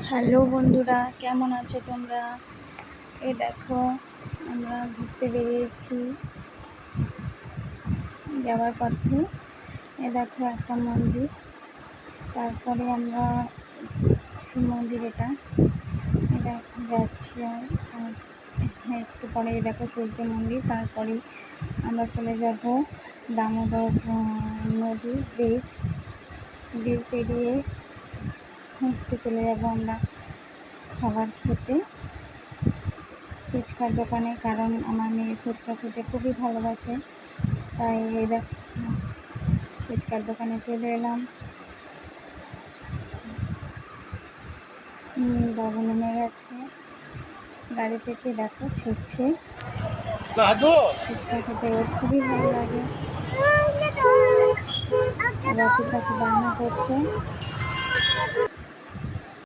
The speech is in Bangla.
হ্যালো বন্ধুরা, কেমন আছো তোমরা? এই দেখো, আমরা ঘুরতে বেরিয়েছি যাওয়ার পথে। এ দেখো একটা মন্দির, তারপরে আমরা শিব মন্দির, এটা দেখো যাচ্ছি। আর একটু পরে দেখো সূর্য মন্দির, তারপরেই আমরা চলে যাব দামোদর নদী ব্রিজ পেরিয়ে একটু চলে যাব আমরা খাবার খেতে ফুচকার দোকানে, কারণ আমার মেয়ে ফুচকা খেতে খুবই ভালোবাসে। তাই এই দেখ ফুচকার দোকানে চলে এলাম। বাবু নেমে গেছে গাড়ি থেকে, দেখো ছুটছে। ফুচকা খেতে ওর খুবই ভালো লাগে। রকির কাছে বায়না করছে।